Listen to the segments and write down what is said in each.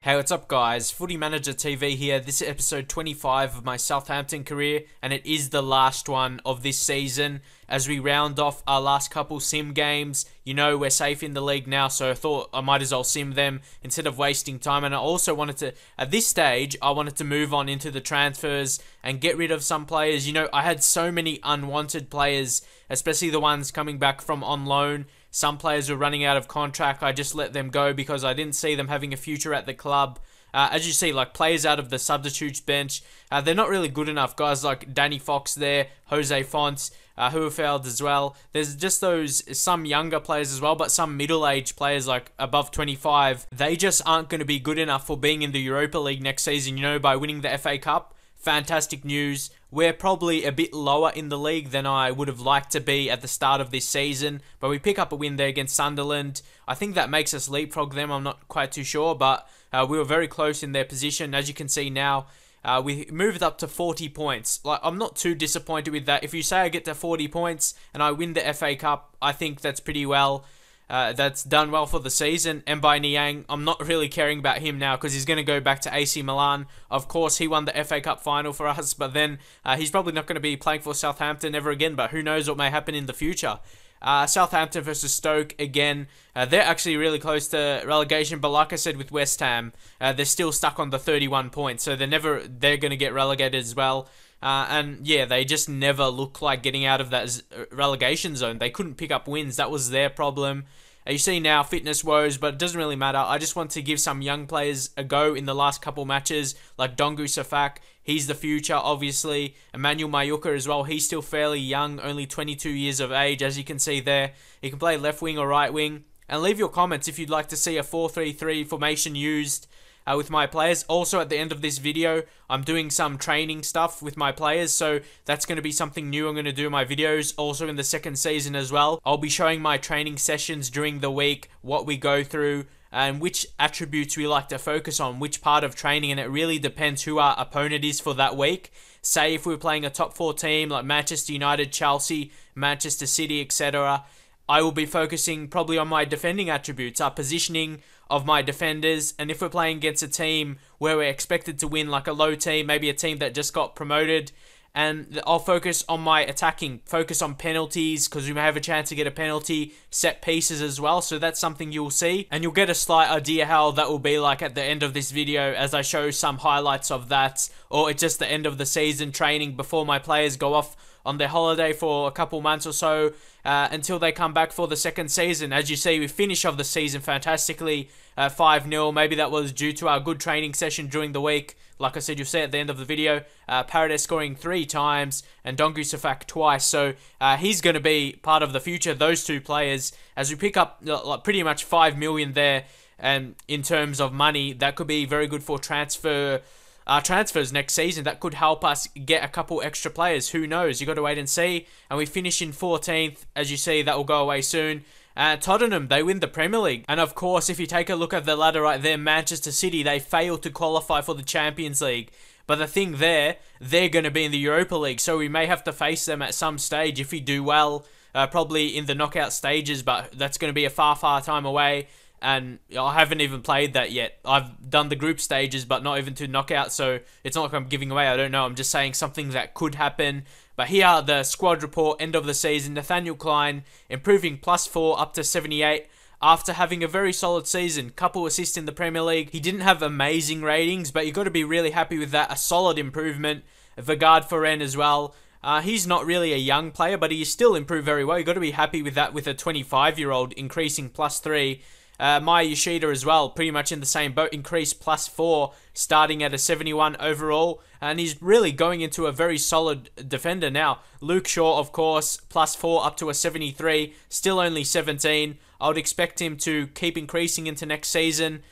Hey, what's up guys? Footy Manager TV here. This is episode 25 of my Southampton career, and it is the last one of this season. As we round off our last couple sim games, you know we're safe in the league now, so I thought I might as well sim them instead of wasting time. And I also wanted to, at this stage, I wanted to move on into the transfers and get rid of some players. You know, I had so many unwanted players, especially the ones coming back from on loan. Some players were running out of contract. I just let them go because I didn't see them having a future at the club. As you see, like players out of the substitutes bench, they're not really good enough. Guys like Danny Fox there, Jose Fonts, who have failed as well. There's just some younger players as well, but some middle-aged players like above 25. They just aren't going to be good enough for being in the Europa League next season, you know, by winning the FA Cup. Fantastic news. We're probably a bit lower in the league than I would have liked to be at the start of this season, but we pick up a win there against Sunderland. I think that makes us leapfrog them. I'm not quite too sure, but we were very close in their position. As you can see now, we moved up to 40 points. Like, I'm not too disappointed with that. If you say I get to 40 points and I win the FA Cup, I think that's pretty well. That's done well for the season. Mbai Niang, I'm not really caring about him now because he's going to go back to AC Milan. Of course, he won the FA Cup final for us, but then he's probably not going to be playing for Southampton ever again, but who knows what may happen in the future. Southampton versus Stoke again. They're actually really close to relegation, but like I said with West Ham, they're still stuck on the 31 points, so they're going to get relegated as well. And yeah, they just never look like getting out of that relegation zone. They couldn't pick up wins. That was their problem. You see now fitness woes, but it doesn't really matter. I just want to give some young players a go in the last couple matches, like Dongu Safak. He's the future, obviously. Emmanuel Mayuka as well. He's still fairly young, only 22 years of age, as you can see there. He can play left wing or right wing. And leave your comments if you'd like to see a 4-3-3 formation used with my players. Also, at the end of this video, I'm doing some training stuff with my players, so that's going to be something new I'm going to do in my videos. Also in the second season as well, I'll be showing my training sessions during the week, what we go through, and which attributes we like to focus on, which part of training, and it really depends who our opponent is for that week. Say if we're playing a top 4 team like Manchester United, Chelsea, Manchester City, etc., I will be focusing probably on my defending attributes, our positioning of my defenders, and if we're playing against a team where we're expected to win, like a low team, maybe a team that just got promoted, and I'll focus on my attacking, focus on penalties, because we may have a chance to get a penalty, set pieces as well, so that's something you'll see, and you'll get a slight idea how that will be like at the end of this video as I show some highlights of that, or it's just the end of the season training before my players go off on their holiday for a couple months or so, until they come back for the second season. As you see, we finish off the season fantastically, 5-0. Maybe that was due to our good training session during the week. Like I said, you'll see at the end of the video, Paredes scoring 3 times and Dongu Safak twice. So he's going to be part of the future, those two players, as we pick up like pretty much 5 million there. And in terms of money, that could be very good for transfers next season. That could help us get a couple extra players. Who knows? You got to wait and see. And we finish in 14th. As you see, that will go away soon. Tottenham, they win the Premier League. And of course, if you take a look at the ladder right there, Manchester City, they failed to qualify for the Champions League. But the thing there, they're going to be in the Europa League. So we may have to face them at some stage if we do well. Probably in the knockout stages, but that's going to be a far, far time away. And I haven't even played that yet. I've done the group stages, but not even to knockout, so it's not like I'm giving away, I don't know. I'm just saying something that could happen. But here are the squad report, end of the season. Nathaniel Klein improving +4 up to 78 after having a very solid season. Couple assists in the Premier League. He didn't have amazing ratings, but you've got to be really happy with that. A solid improvement. Vegard Foren as well. He's not really a young player, but he still improved very well. You've got to be happy with that with a 25-year-old increasing +3. Maya Yoshida as well, pretty much in the same boat, increased +4, starting at a 71 overall, and he's really going into a very solid defender now. Luke Shaw, of course, +4 up to a 73, still only 17. I would expect him to keep increasing into next season,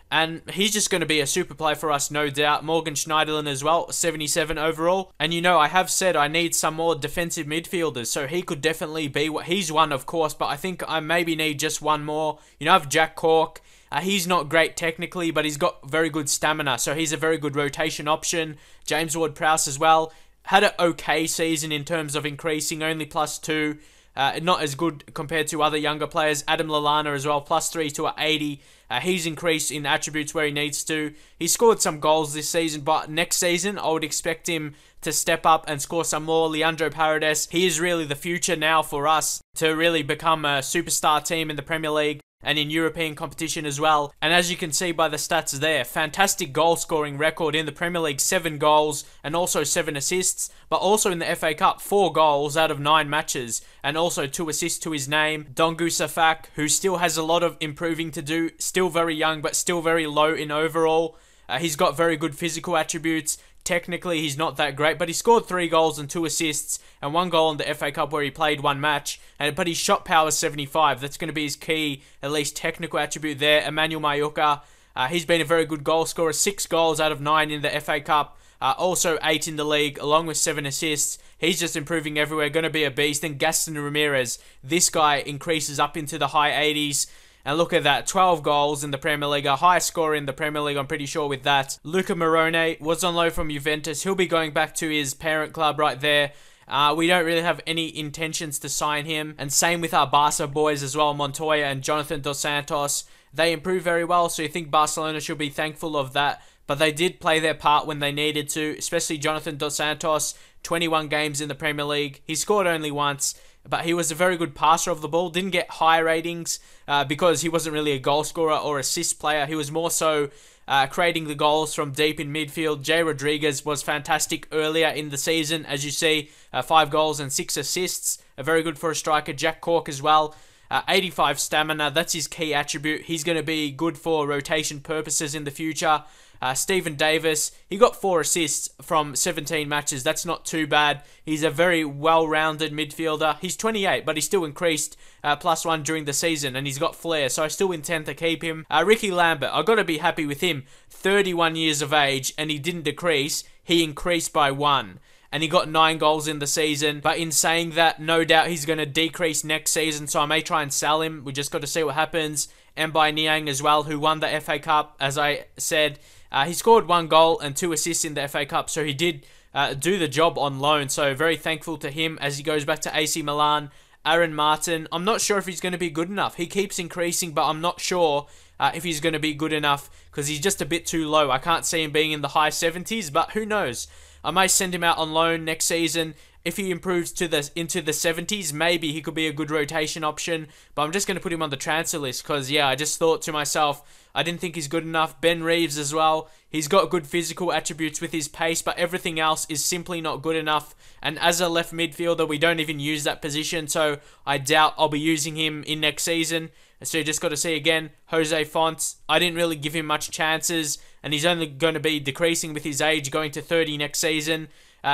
and he's just going to be a super player for us, no doubt. Morgan Schneiderlin as well, 77 overall. And you know, I have said I need some more defensive midfielders, so he could definitely be what he's one, of course, but I think I maybe need just one more. You know, I have Jack Cork. He's not great technically, but he's got very good stamina, so he's a very good rotation option. James Ward-Prowse as well. Had an okay season in terms of increasing, only +2. not as good compared to other younger players. Adam Lallana as well, +3 to 80. He's increased in attributes where he needs to. He scored some goals this season, but next season I would expect him to step up and score some more. Leandro Paredes, he is really the future now for us to really become a superstar team in the Premier League and in European competition as well. And as you can see by the stats there, fantastic goal scoring record in the Premier League, 7 goals and also 7 assists, but also in the FA Cup, 4 goals out of 9 matches and also 2 assists to his name. Dongu Safak, who still has a lot of improving to do, still very young but still very low in overall. He's got very good physical attributes. Technically, he's not that great, but he scored 3 goals and 2 assists and 1 goal in the FA Cup where he played 1 match. But his shot power is 75. That's going to be his key, at least technical attribute there. Emmanuel Mallorca, he's been a very good goal scorer. 6 goals out of 9 in the FA Cup. Also 8 in the league, along with 7 assists. He's just improving everywhere, going to be a beast. Then Gaston Ramirez, this guy increases up into the high 80s. And look at that, 12 goals in the Premier League, a high scorer in the Premier League, I'm pretty sure with that. Luca Morone was on loan from Juventus. He'll be going back to his parent club right there. We don't really have any intentions to sign him. And same with our Barca boys as well, Montoya and Jonathan Dos Santos. They improve very well, so you think Barcelona should be thankful of that. But they did play their part when they needed to, especially Jonathan Dos Santos, 21 games in the Premier League. He scored only once, but he was a very good passer of the ball. Didn't get high ratings because he wasn't really a goal scorer or assist player. He was more so creating the goals from deep in midfield. Jay Rodriguez was fantastic earlier in the season, as you see, 5 goals and 6 assists. Very good for a striker. Jack Cork as well. 85 stamina, that's his key attribute. He's going to be good for rotation purposes in the future. Stephen Davis, he got 4 assists from 17 matches. That's not too bad. He's a very well-rounded midfielder. He's 28, but he still increased +1 during the season, and he's got flair, so I still intend to keep him. Ricky Lambert, I've got to be happy with him. 31 years of age, and he didn't decrease. He increased by 1. And he got 9 goals in the season. But in saying that, no doubt he's going to decrease next season, so I may try and sell him. We just got to see what happens. Mbai Niang as well, who won the FA Cup, as I said. He scored 1 goal and 2 assists in the FA Cup, so he did do the job on loan. So very thankful to him as he goes back to AC Milan. Aaron Martin, I'm not sure if he's going to be good enough. He keeps increasing, but I'm not sure if he's going to be good enough because he's just a bit too low. I can't see him being in the high 70s, but who knows? I may send him out on loan next season. If he improves to into the 70s, maybe he could be a good rotation option. But I'm just going to put him on the transfer list because, yeah, I just thought to myself, I didn't think he's good enough. Ben Reeves as well. He's got good physical attributes with his pace, but everything else is simply not good enough. And as a left midfielder, we don't even use that position, so I doubt I'll be using him in next season. So you just got to see again, Jose Fonts. I didn't really give him much chances, and he's only going to be decreasing with his age, going to 30 next season.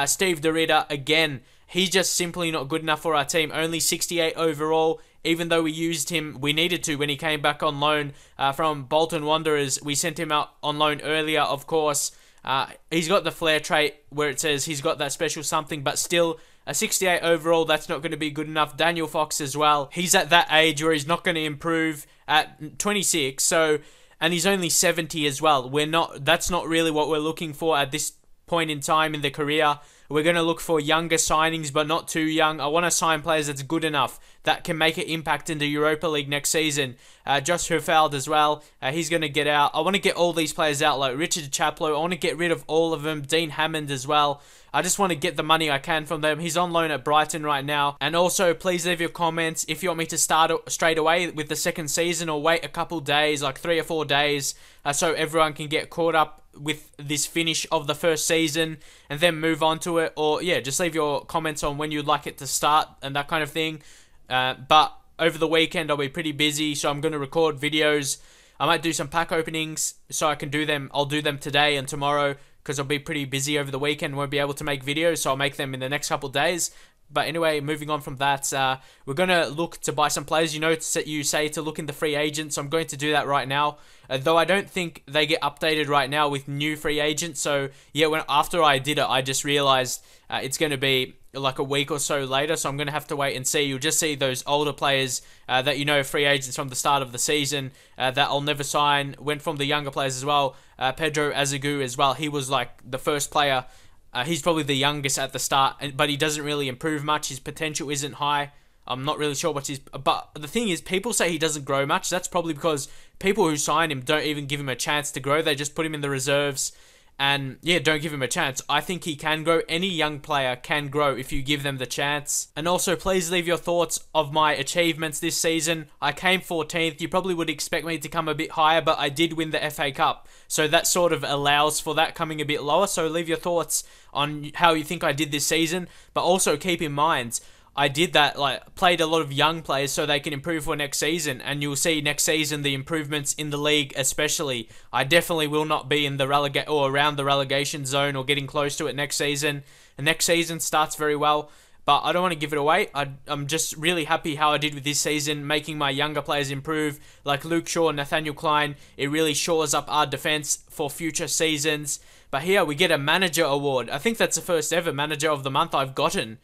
Steve DeRidder, again, he's just simply not good enough for our team. Only 68 overall, even though we used him, we needed to when he came back on loan from Bolton Wanderers. We sent him out on loan earlier, of course. He's got the flair trait where it says he's got that special something, but still, a 68 overall, that's not going to be good enough. Daniel Fox as well. He's at that age where he's not going to improve at 26, so, and he's only 70 as well. That's not really what we're looking for at this point in time in the career. We're going to look for younger signings, but not too young. I want to sign players that's good enough that can make an impact in the Europa League next season. Josh Herfeld as well. He's going to get out. I want to get all these players out, like Richard Chaplow. I want to get rid of all of them. Dean Hammond as well. I just want to get the money I can from them. He's on loan at Brighton right now. And also, please leave your comments if you want me to start straight away with the second season or wait a couple days, like 3 or 4 days, so everyone can get caught up with this finish of the first season and then move on to it. Or, yeah, just leave your comments on when you'd like it to start and that kind of thing. But over the weekend, I'll be pretty busy, so I'm going to record videos. I might do some pack openings so I can do them. I'll do them today and tomorrow, because I'll be pretty busy over the weekend, won't be able to make videos, so I'll make them in the next couple of days. But anyway, moving on from that, we're going to look to buy some players. You know, you say to look in the free agents, so I'm going to do that right now. Though I don't think they get updated right now with new free agents. So, yeah, after I did it, I just realized it's going to be like a week or so later, so I'm going to have to wait and see. You'll just see those older players that you know, free agents from the start of the season that I'll never sign. Went from the younger players as well. Pedro Azagu as well. He was like the first player. He's probably the youngest at the start, but he doesn't really improve much. His potential isn't high. I'm not really sure what's his... But the thing is, people say he doesn't grow much. That's probably because people who sign him don't even give him a chance to grow. They just put him in the reserves and, yeah, don't give him a chance. I think he can grow. Any young player can grow if you give them the chance. And also, please leave your thoughts of my achievements this season. I came 14th. You probably would expect me to come a bit higher, but I did win the FA Cup. So that sort of allows for that coming a bit lower. So leave your thoughts on how you think I did this season. But also keep in mind, I did that, played a lot of young players so they can improve for next season, and you'll see next season the improvements in the league especially. I definitely will not be in the around the relegation zone or getting close to it next season. And next season starts very well, but I don't want to give it away. I'm just really happy how I did with this season, making my younger players improve, like Luke Shaw and Nathaniel Klein. It really shores up our defense for future seasons. But here we get a manager award. I think that's the first ever manager of the month I've gotten.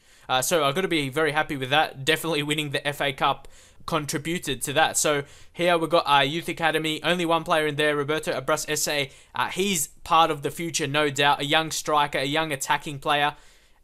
So I've got to be very happy with that. Definitely winning the FA Cup contributed to that. So here we've got our youth academy. Only one player in there, Roberto Abras Esse. He's part of the future, no doubt. A young striker, a young attacking player.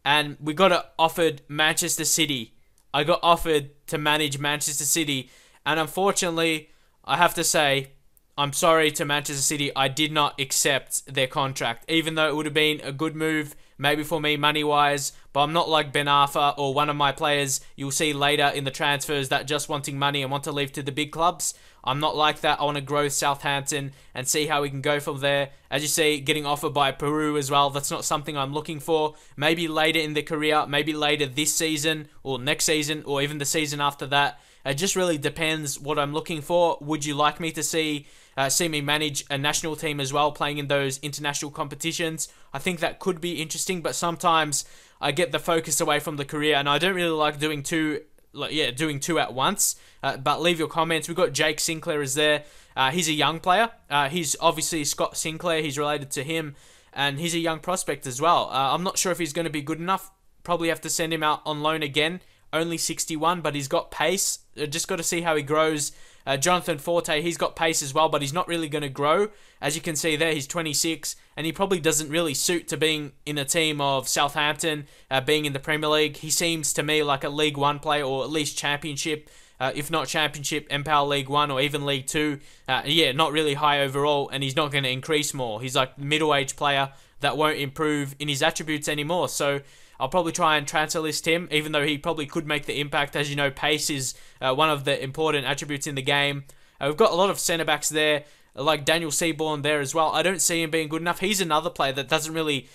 And we got offered Manchester City. I got offered to manage Manchester City. And unfortunately, I have to say, I'm sorry to Manchester City. I did not accept their contract. Even though it would have been a good move, maybe for me money-wise. But I'm not like Ben Arfa or one of my players you'll see later in the transfers that just wanting money and want to leave to the big clubs. I'm not like that. I want to grow Southampton and see how we can go from there. As you see, getting offered by Peru as well. That's not something I'm looking for. Maybe later in the career, maybe later this season or next season or even the season after that. It just really depends what I'm looking for. Would you like me to see me manage a national team as well, playing in those international competitions? I think that could be interesting, but sometimes I get the focus away from the career, and I don't really like doing two at once. But leave your comments. We've got Jake Sinclair is there. He's a young player. He's obviously Scott Sinclair. He's related to him, and he's a young prospect as well. I'm not sure if he's going to be good enough. Probably have to send him out on loan again. Only 61, but he's got pace. Just got to see how he grows. Jonathan Forte, he's got pace as well, but he's not really going to grow. As you can see there, he's 26, and he probably doesn't really suit to being in a team of Southampton, being in the Premier League. He seems to me like a League One player, or at least Championship, if not Championship, Empower League 1, or even League 2. Not really high overall, and he's not going to increase more. He's like a middle-aged player that won't improve in his attributes anymore, so I'll probably try and transfer list him, even though he probably could make the impact. As you know, pace is one of the important attributes in the game. We've got a lot of centre-backs there, like Daniel Seaborn there as well. I don't see him being good enough. He's another player that doesn't really...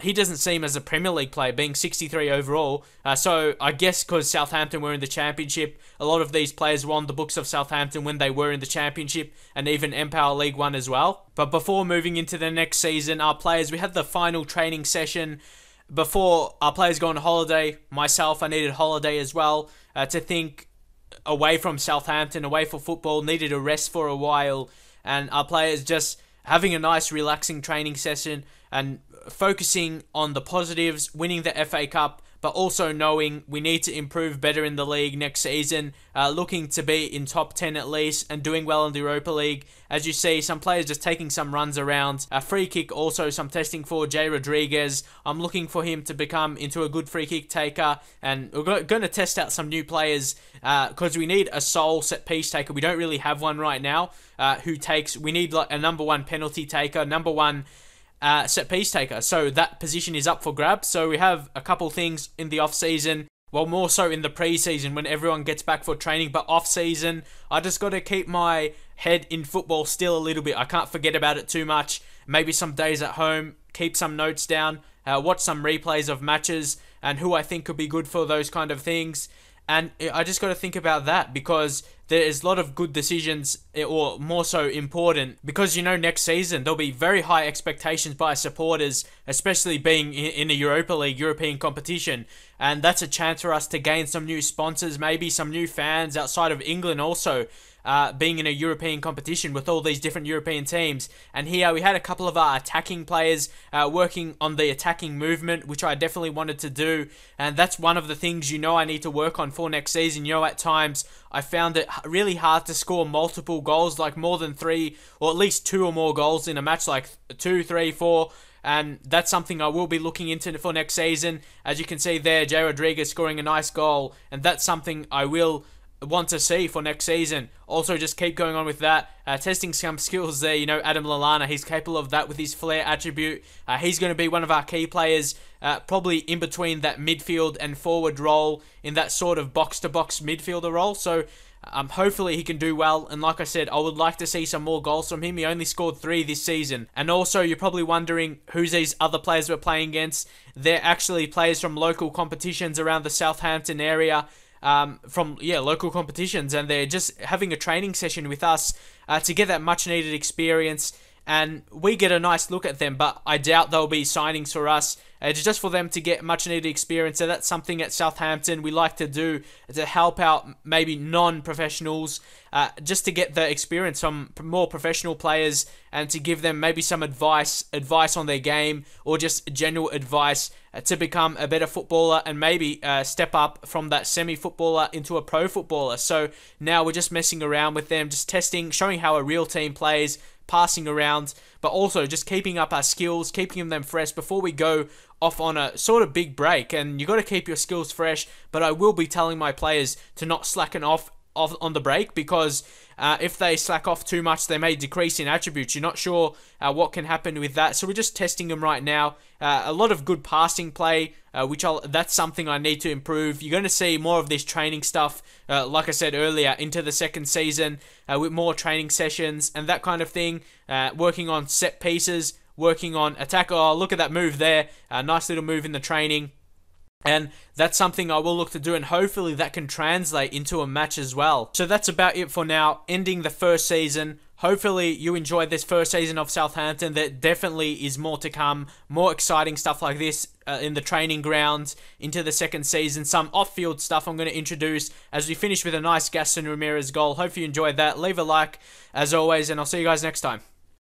he doesn't seem as a Premier League player, being 63 overall. So I guess because Southampton were in the Championship, a lot of these players were on the books of Southampton when they were in the Championship, and even Empower League 1 as well. But before moving into the next season, our players, we had the final training session before our players go on holiday. Myself, I needed holiday as well to think away from Southampton, away from football, needed a rest for a while, and our players just having a nice relaxing training session and focusing on the positives, winning the FA Cup, but also knowing we need to improve better in the league next season, looking to be in top 10 at least and doing well in the Europa League. As you see, some players just taking some runs around. A free kick, also some testing for Jay Rodriguez. I'm looking for him to become into a good free kick taker, and we're going to test out some new players because we need a sole set piece taker. We don't really have one right now we need like a number one penalty taker, number one set piece taker. So that position is up for grabs. So we have a couple things in the off season. Well, more so in the pre-season when everyone gets back for training. But off season, I just got to keep my head in football still a little bit. I can't forget about it too much. Maybe some days at home, keep some notes down, watch some replays of matches and who I think could be good for those kind of things. And I just got to think about that because there is a lot of good decisions, or more so important, because, you know, next season there'll be very high expectations by supporters, especially being in a Europa League, European competition. And that's a chance for us to gain some new sponsors, maybe some new fans outside of England also. being in a European competition with all these different European teams. And here we had a couple of our attacking players working on the attacking movement, which I definitely wanted to do. And that's one of the things I need to work on for next season. At times I found it really hard to score multiple goals, like more than 3 or at least 2 or more goals in a match, like 2, 3, 4. And that's something I will be looking into for next season. As you can see there, Jay Rodriguez scoring a nice goal, and that's something I will want to see for next season. Also, just keep going on with that, testing some skills there. Adam Lallana, he's capable of that with his flair attribute. He's going to be one of our key players, probably in between that midfield and forward role, in that sort of box-to-box midfielder role. So hopefully he can do well, and like I said, I would like to see some more goals from him. He only scored 3 this season. And also, you're probably wondering who's these other players we're playing against. They're actually players from local competitions around the Southampton area, from local competitions, and they're just having a training session with us to get that much needed experience, and we get a nice look at them, but I doubt they'll be signings for us. It's just for them to get much needed experience. So that's something at Southampton we like to do, to help out maybe non-professionals, just to get the experience from more professional players, and to give them maybe some advice on their game, or just general advice to become a better footballer, and maybe step up from that semi-footballer into a pro footballer. So now we're just messing around with them, just testing, showing how a real team plays, passing around, but also just keeping up our skills, keeping them fresh before we go off on a sort of big break. And you got to keep your skills fresh, but I will be telling my players to not slacken off on the break, because if they slack off too much, they may decrease in attributes. You're not sure what can happen with that, so we're just testing them right now. A lot of good passing play, that's something I need to improve. You're going to see more of this training stuff, like I said earlier, into the second season, with more training sessions and that kind of thing, working on set pieces, working on attack. Oh, look at that move there, a nice little move in the training. And that's something I will look to do, and hopefully that can translate into a match as well. So that's about it for now, ending the first season. Hopefully you enjoyed this first season of Southampton. There definitely is more to come, more exciting stuff like this in the training grounds into the second season. Some off-field stuff I'm going to introduce as we finish with a nice Gaston Ramirez goal. Hope you enjoyed that. Leave a like as always, and I'll see you guys next time.